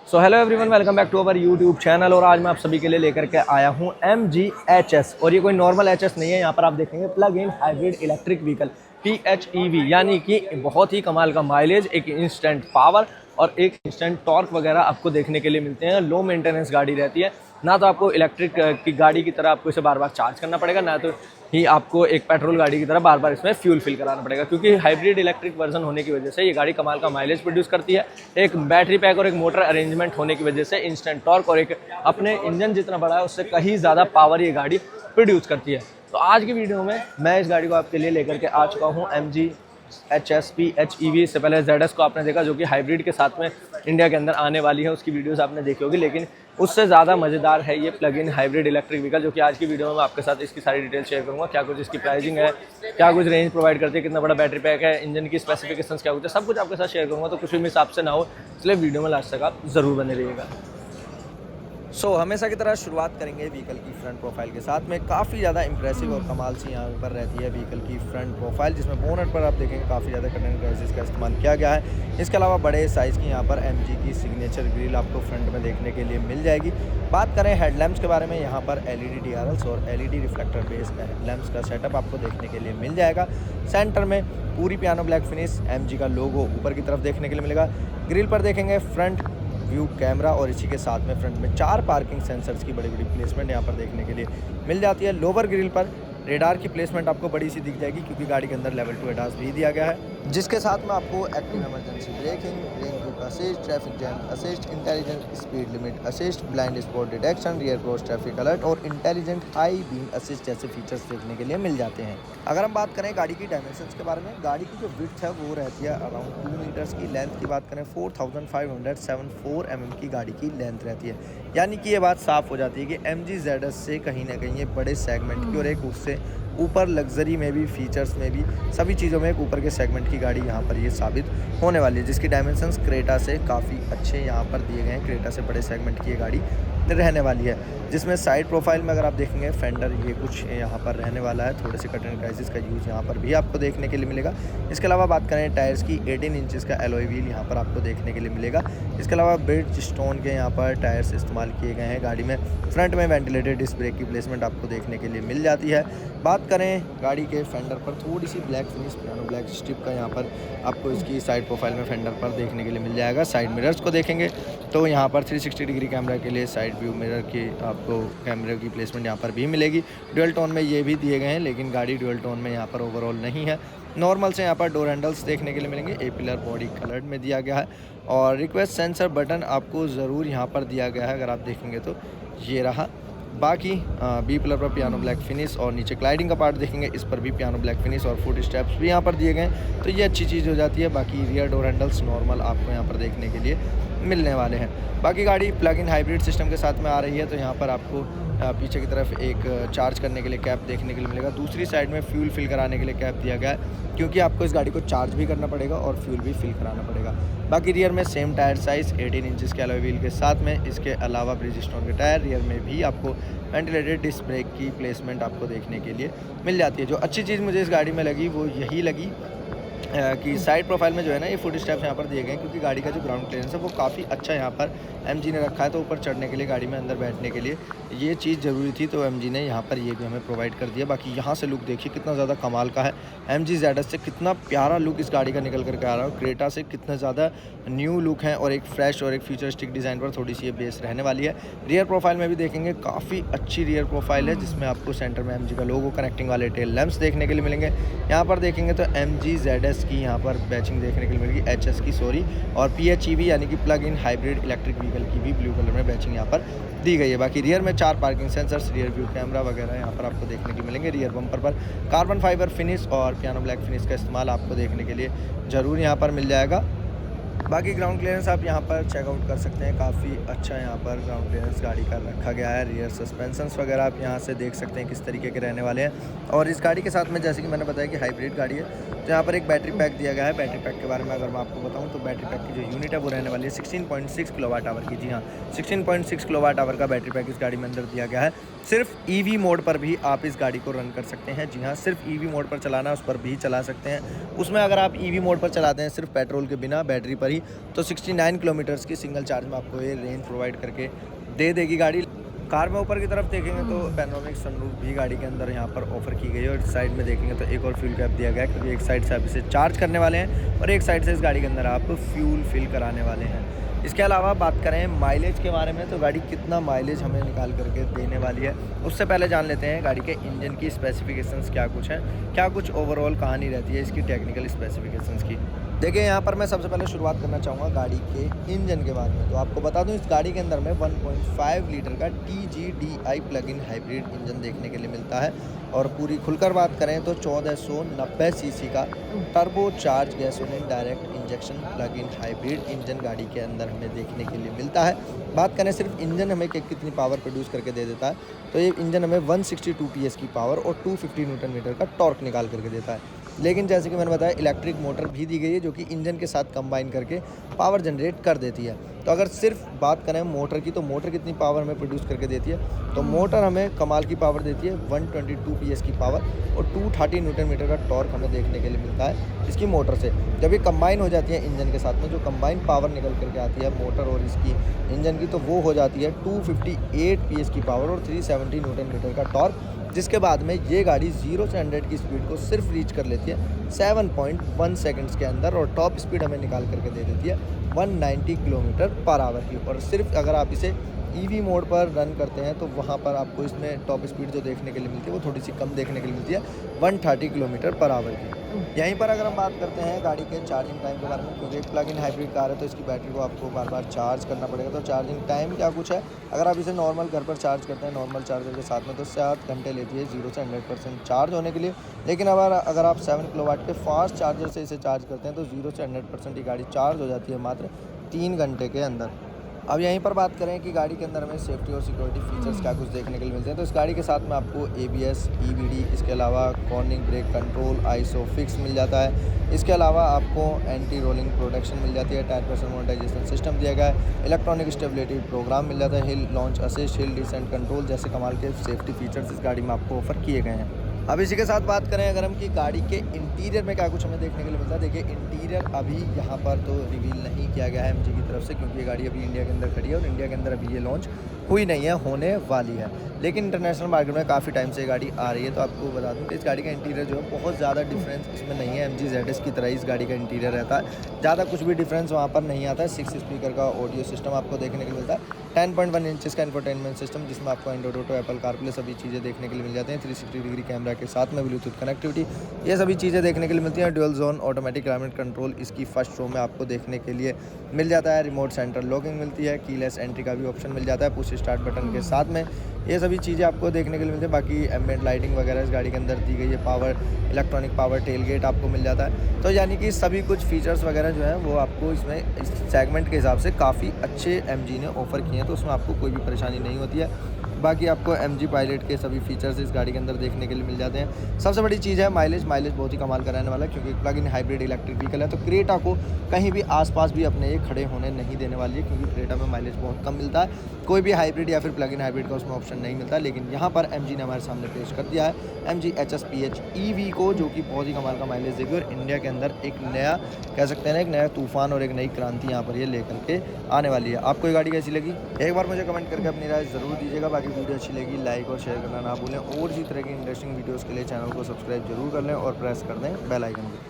So hello everyone, welcome back to our YouTube channel. और आज मैं आप सभी के लिए लेकर के आया हूँ MG HS। और ये कोई नॉर्मल HS नहीं है, यहाँ पर आप देखेंगे plug in hybrid electric vehicle PHEV, यानी कि बहुत ही कमाल का माइलेज, एक इंस्टेंट पावर और एक इंस्टेंट टॉर्क वगैरह आपको देखने के लिए मिलते हैं। लो मेंटेनेंस गाड़ी रहती है, ना तो आपको इलेक्ट्रिक की गाड़ी की तरह आपको इसे बार बार चार्ज करना पड़ेगा, ना तो ही आपको एक पेट्रोल गाड़ी की तरह बार बार इसमें फ्यूल फिल कराना पड़ेगा, क्योंकि हाइब्रिड इलेक्ट्रिक वर्जन होने की वजह से ये गाड़ी कमाल का माइलेज प्रोड्यूस करती है। एक बैटरी पैक और एक मोटर अरेंजमेंट होने की वजह से इंस्टेंट टॉर्क और एक अपने इंजन जितना बड़ा है उससे कहीं ज़्यादा पावर ये गाड़ी प्रोड्यूस करती है। तो आज की वीडियो में मैं इस गाड़ी को आपके लिए लेकर के आ चुका हूँ, MG HS PHEV। इससे पहले ZS को आपने देखा, जो कि हाइब्रिड के साथ में इंडिया के अंदर आने वाली है, उसकी वीडियोस आपने देखी होगी। लेकिन उससे ज़्यादा मज़ेदार है ये plug in hybrid electric vehicle, जो कि आज की वीडियो में मैं आपके साथ इसकी सारी डिटेल शेयर करूँगा। क्या कुछ इसकी प्राइसिंग है, क्या कुछ रेंज प्रोवाइड करती है, कितना बड़ा बैटरी पैक है, इंजन की स्पेसिफिकेशंस क्या कुछ है, सब कुछ आपके साथ शेयर करूँगा। तो कुछ भी मिस आपसे ना हो, इसलिए वीडियो में लास्ट तक आप ज़रूर बने रहिएगा। हमेशा की तरह शुरुआत करेंगे व्हीकल की फ्रंट प्रोफाइल के साथ में। काफ़ी ज़्यादा इंप्रेसिव और कमाल सी यहाँ पर रहती है व्हीकल की फ्रंट प्रोफाइल, जिसमें बोनट पर आप देखेंगे काफ़ी ज़्यादा कटन ग्लासेस का इस्तेमाल किया गया है। इसके अलावा बड़े साइज़ की यहाँ पर MG की सिग्नेचर ग्रिल आपको फ्रंट में देखने के लिए मिल जाएगी। बात करें हेडलैम्प्स के बारे में, यहाँ पर LED DRLs और LED रिफ्लेक्टर बेस्ड हेडलैम्प्स का सेटअप आपको देखने के लिए मिल जाएगा। सेंटर में पूरी पियानो ब्लैक फिनिश, MG का लोगो ऊपर की तरफ देखने के लिए मिलेगा। ग्रिल पर देखेंगे फ्रंट व्यू कैमरा और इसी के साथ में फ्रंट में 4 पार्किंग सेंसर्स की बड़ी बड़ी प्लेसमेंट यहाँ पर देखने के लिए मिल जाती है। लोअर ग्रिल पर रेडार की प्लेसमेंट आपको बड़ी सी दिख जाएगी, क्योंकि गाड़ी के अंदर लेवल 2 एडास भी दिया गया है, जिसके साथ में आपको active emergency breaking, rain group assist, traffic jam assist, intelligent speed limit assist, blind spot detection, rear cross traffic alert और इंटेलिजेंट हाई बीम असिस्ट जैसे फीचर्स देखने के लिए मिल जाते हैं। अगर हम बात करें गाड़ी की डायमेंशंस के बारे में, गाड़ी की जो विड्थ है वो रहती है अराउंड 2 मीटर्स की। लेंथ की बात करें 4574 mm की गाड़ी की लेंथ रहती है, यानी कि ये बात साफ हो जाती है कि MG ZS से कहीं ना कहीं ये बड़े सेगमेंट की और एक उससे ऊपर लग्जरी में भी, फीचर्स में भी, सभी चीज़ों में एक ऊपर के सेगमेंट की गाड़ी यहाँ पर ये साबित होने वाली है, जिसकी डायमेंशंस क्रेटा से काफ़ी अच्छे यहाँ पर दिए गए हैं। क्रेटा से बड़े सेगमेंट की ये गाड़ी रहने वाली है, जिसमें साइड प्रोफाइल में अगर आप देखेंगे फेंडर ये कुछ यहाँ पर रहने वाला है। थोड़े से कट एंड क्राइसिस का यूज़ यहाँ पर भी आपको देखने के लिए मिलेगा। इसके अलावा बात करें टायर्स की, 18 इंचज़ का एलॉय व्हील यहाँ पर आपको देखने के लिए मिलेगा। इसके अलावा ब्रिज स्टोन के यहाँ पर टायर्स इस्तेमाल किए गए हैं गाड़ी में। फ्रंट में वेंटिलेटेड डिस्क ब्रेक की प्लेसमेंट आपको देखने के लिए मिल जाती है। बात करें गाड़ी के फेंडर पर, थोड़ी सी black finish piano black strip का यहाँ पर आपको इसकी साइड प्रोफाइल में फेंडर पर देखने के लिए मिल जाएगा। साइड मिरर्स को देखेंगे तो यहाँ पर 360 डिग्री कैमरा के लिए साइड व्यू मिरर की आपको कैमरे की प्लेसमेंट यहाँ पर भी मिलेगी। ड्यूअल टोन में ये भी दिए गए हैं, लेकिन गाड़ी ड्यूअल टोन में यहाँ पर ओवरऑल नहीं है। नॉर्मल से यहाँ पर डोर हैंडल्स देखने के लिए मिलेंगे, ए पिलर बॉडी कलर्ड में दिया गया है। और रिक्वेस्ट सेंसर बटन आपको ज़रूर यहाँ पर दिया गया है, अगर आप देखेंगे तो ये रहा। बाकी बी पिलर पर पियानो ब्लैक फिनिश और नीचे क्लाइडिंग का पार्ट देखेंगे, इस पर भी पियानो ब्लैक फिनिश और फुट स्टेप्स भी यहाँ पर दिए गए हैं, तो ये अच्छी चीज़ हो जाती है। बाकी रियर डोर हैंडल्स नॉर्मल आपको यहाँ पर देखने के लिए मिलने वाले हैं। बाकी गाड़ी प्लग इन हाइब्रिड सिस्टम के साथ में आ रही है, तो यहाँ पर आपको पीछे की तरफ एक चार्ज करने के लिए कैप देखने के लिए मिलेगा। दूसरी साइड में फ्यूल फिल कराने के लिए कैप दिया गया है, क्योंकि आपको इस गाड़ी को चार्ज भी करना पड़ेगा और फ्यूल भी फिल कराना पड़ेगा। बाकी रियर में सेम टायर साइज़ 18 इंचज़ के एलॉय व्हील के साथ में, इसके अलावा ब्रिज स्टोन के टायर, रियर में भी आपको वेंटिलेटेड डिस्क ब्रेक की प्लेसमेंट आपको देखने के लिए मिल जाती है। जो अच्छी चीज़ मुझे इस गाड़ी में लगी वो यही लगी कि साइड प्रोफाइल में जो है ना ये फुट स्टेप्स यहाँ पर दिए गए हैं, क्योंकि गाड़ी का जो ग्राउंड क्लियरेंस है वो काफ़ी अच्छा यहाँ पर MG ने रखा है। तो ऊपर चढ़ने के लिए, गाड़ी में अंदर बैठने के लिए ये चीज़ ज़रूरी थी, तो MG ने यहाँ पर ये भी हमें प्रोवाइड कर दिया। बाकी यहाँ से लुक देखिए कितना ज़्यादा कमाल का है। MG ZS से कितना प्यारा लुक इस गाड़ी का निकल करके आ रहा है। क्रेटा से कितना ज़्यादा न्यू लुक है और एक फ्रेश और एक फ्यूचरिस्टिक डिज़ाइन पर थोड़ी सी ये बेस रहने वाली है। रियर प्रोफाइल में भी देखेंगे काफ़ी अच्छी रियर प्रोफाइल है, जिसमें आपको सेंटर में MG का लोगो, कनेक्टिंग वाले टेल लैंप्स देखने के लिए मिलेंगे। यहाँ पर देखेंगे तो MG ZS की यहाँ पर बैचिंग देखने के लिए मिलेगी, HS की सॉरी, और PHEV यानी कि plug in hybrid electric vehicle की भी ब्लू कलर में बैचिंग यहाँ पर दी गई है। बाकी रियर में 4 parking sensors, rear view camera वगैरह यहाँ पर आपको देखने के मिलेंगे। रियर बम्पर पर कार्बन फाइबर फिनिश और पियानो ब्लैक फिनिश का इस्तेमाल आपको देखने के लिए ज़रूर यहाँ पर मिल जाएगा। बाकी ग्राउंड क्लियरेंस आप यहाँ पर चेकआउट कर सकते हैं, काफ़ी अच्छा यहाँ पर ग्राउंड क्लियरेंस गाड़ी का रखा गया है। रियर सस्पेंशंस वगैरह आप यहाँ से देख सकते हैं किस तरीके के रहने वाले हैं। और इस गाड़ी के साथ में, जैसे कि मैंने बताया कि हाइब्रिड गाड़ी है, तो यहाँ पर एक बैटरी पैक दिया गया है। बैटरी पैक के बारे में अगर मैं आपको बताऊँ तो बैटरी पैक की जो यूनिट है वो रहने वाली है 16.6 किलोवाट आवर की। जी हाँ, 16.6 किलोवाट आवर का बैटरी पैक इस गाड़ी में अंदर दिया गया है। सिर्फ ईवी मोड पर भी आप इस गाड़ी को रन कर सकते हैं। जी हाँ, सिर्फ ईवी मोड पर चलाना है, उस पर भी चला सकते हैं। उसमें अगर आप ईवी मोड पर चलाते हैं सिर्फ पेट्रोल के बिना बैटरी पर ही, तो 69 किलोमीटर्स की सिंगल चार्ज में आपको ये रेंज प्रोवाइड करके दे देगी गाड़ी। कार में ऊपर की तरफ देखेंगे तो पैनोरामिक सनरूफ भी गाड़ी के अंदर यहाँ पर ऑफर की गई है। और साइड में देखेंगे तो एक और फ्यूल कैप दिया गया है, क्योंकि एक साइड से आप इसे चार्ज करने वाले हैं और एक साइड से इस गाड़ी के अंदर आप फ्यूल फिल कराने वाले हैं। इसके अलावा बात करें माइलेज के बारे में, तो गाड़ी कितना माइलेज हमें निकाल करके देने वाली है उससे पहले जान लेते हैं गाड़ी के इंजन की स्पेसिफिकेशंस क्या कुछ हैं, क्या कुछ ओवरऑल कहानी रहती है इसकी टेक्निकल स्पेसिफिकेशंस की। देखिए यहाँ पर मैं सबसे पहले शुरुआत करना चाहूँगा गाड़ी के इंजन के बारे में। तो आपको बता दूँ इस गाड़ी के अंदर में 1.5 लीटर का TGDI plug in hybrid engine देखने के लिए मिलता है। और पूरी खुलकर बात करें तो 1490 सीसी का turbo charge gasoline direct injection plug in hybrid engine गाड़ी के अंदर हमें देखने के लिए मिलता है। बात करें सिर्फ इंजन हमें कितनी पावर प्रोड्यूस करके दे देता है, तो ये इंजन हमें 162 PS की पावर और 250 न्यूटन मीटर का टॉर्क निकाल करके देता है। लेकिन जैसे कि मैंने बताया इलेक्ट्रिक मोटर भी दी गई है जो कि इंजन के साथ कंबाइन करके पावर जनरेट कर देती है। तो अगर सिर्फ बात करें मोटर की, तो मोटर कितनी पावर हमें प्रोड्यूस करके देती है, तो मोटर हमें कमाल की पावर देती है 122 PS की पावर और 230 न्यूटन मीटर का टॉर्क हमें देखने के लिए मिलता है इसकी मोटर से। जब ये कंबाइन हो जाती है इंजन के साथ में, जो कंबाइन पावर निकल करके आती है मोटर और इसकी इंजन की, तो वो हो जाती है 258 PS की पावर और 370 न्यूटन मीटर का टॉर्क। जिसके बाद में ये गाड़ी 0 से 100 की स्पीड को सिर्फ रीच कर लेती है 7.1 सेकंड्स के अंदर और टॉप स्पीड हमें निकाल करके दे देती है 190 किलोमीटर पर आवर की। और सिर्फ अगर आप इसे ईवी मोड पर रन करते हैं तो वहाँ पर आपको इसमें टॉप स्पीड जो देखने के लिए मिलती है वो थोड़ी सी कम देखने के लिए मिलती है 130 किलोमीटर पर आवर की। यहीं पर अगर हम बात करते हैं गाड़ी के चार्जिंग टाइम के बारे में, क्योंकि एक प्लग इन हाइब्रिड कार है तो इसकी बैटरी को आपको बार बार चार्ज करना पड़ेगा। तो चार्जिंग टाइम क्या कुछ है, अगर आप इसे नॉर्मल घर पर चार्ज करते हैं नॉर्मल चार्जर के साथ में, तो 7 घंटे लेती है 0 से 100% चार्ज होने के लिए। लेकिन अगर आप 7 किलोवाट के फास्ट चार्जर से इसे चार्ज करते हैं तो 0 से 100% ये गाड़ी चार्ज हो जाती है मात्र 3 घंटे के अंदर। अब यहीं पर बात करें कि गाड़ी के अंदर हमें सेफ्टी और सिक्योरिटी फीचर्स क्या कुछ देखने के लिए मिलते हैं, तो इस गाड़ी के साथ में आपको ABS, EBD, इसके अलावा कॉर्निंग ब्रेक कंट्रोल, ISOFIX मिल जाता है। इसके अलावा आपको एंटी रोलिंग प्रोटेक्शन मिल जाती है, टायर प्रेशर मॉनिटराइजेशन सिस्टम दिया गया है, इलेक्ट्रॉनिक स्टेबिलिटी प्रोग्राम मिल जाता है, हिल launch assist, hill descent control जैसे कमाल के सेफ्टी फीचर्स इस गाड़ी में आपको ऑफर किए गए हैं। अब इसी के साथ बात करें अगर हम कि गाड़ी के इंटीरियर में क्या कुछ हमें देखने के लिए मिलता है। देखिए इंटीरियर अभी यहाँ पर तो रिवील नहीं किया गया है MG की तरफ से, क्योंकि ये गाड़ी अभी इंडिया के अंदर खड़ी है और इंडिया के अंदर अभी ये लॉन्च हुई नहीं है, होने वाली है। लेकिन इंटरनेशनल मार्केट में काफ़ी टाइम से गाड़ी आ रही है। तो आपको बता दूं कि इस गाड़ी का इंटीरियर जो है बहुत ज़्यादा डिफरेंस इसमें नहीं है। MG ZS की तरह ही इस गाड़ी का इंटीरियर रहता है, ज़्यादा कुछ भी डिफरेंस वहाँ पर नहीं आता है। 6 स्पीकर का ऑडियो सिस्टम आपको देखने के लिए मिलता है, 10.1 इंचेस का इंफोटेनमेंट सिस्टम जिसमें आपको एंड्रॉइड ऑटो, एप्पल कारप्ले सभी चीज़ें देखने के लिए मिल जाते हैं। 360 डिग्री कैमरा के साथ में ब्लूटूथ कनेक्टिविटी, ये सभी चीज़ें देखने के लिए मिलती हैं। Dual zone automatic climate control इसकी फर्स्ट रो में आपको देखने के लिए मिल जाता है। रिमोट सेंटर लॉकिंग मिलती है, कीलेस एंट्री का भी ऑप्शन मिल जाता है पुश स्टार्ट बटन के साथ में। ये सभी चीज़ें आपको देखने के लिए मिलती है। बाकी एम्बिएंट लाइटिंग वगैरह इस गाड़ी के अंदर दी गई है। Power electronic power tailgate आपको मिल जाता है। तो यानी कि सभी कुछ फीचर्स वगैरह जो है वो आपको इसमें इस सेगमेंट के हिसाब से काफ़ी अच्छे MG ने ऑफ़र किए हैं, तो उसमें आपको कोई भी परेशानी नहीं होती है। बाकी आपको MG पायलट के सभी फीचर्स इस गाड़ी के अंदर देखने के लिए मिल जाते हैं। सबसे बड़ी चीज़ है माइलेज बहुत ही कमाल का रहने वाला है, क्योंकि plug in hybrid electric vehicle है। तो क्रेटा को कहीं भी आसपास भी अपने ये खड़े होने नहीं देने वाली है, क्योंकि क्रेटा में माइलेज बहुत कम मिलता है। कोई भी हाइब्रिड या फिर प्लग इन हाइब्रिड का उसमें ऑप्शन नहीं मिलता। लेकिन यहाँ पर MG ने हमारे सामने पेश कर दिया है MG HS PH EV को, जो कि बहुत ही कमाल का माइलेज देगी और इंडिया के अंदर एक नया कह सकते हैं ना, एक नया तूफान और एक नई क्रांति यहाँ पर ये लेकर के आने वाली है। आपको ये गाड़ी कैसी लगी एक बार मुझे कमेंट करके अपनी राय ज़रूर दीजिएगा। बाकी वीडियो अच्छी लगी लाइक और शेयर करना ना भूलें, और इसी तरह की इंटरेस्टिंग वीडियोज़ के लिए चैनल को सब्सक्राइब जरूर कर लें और प्रेस कर दें बेल आइकन को।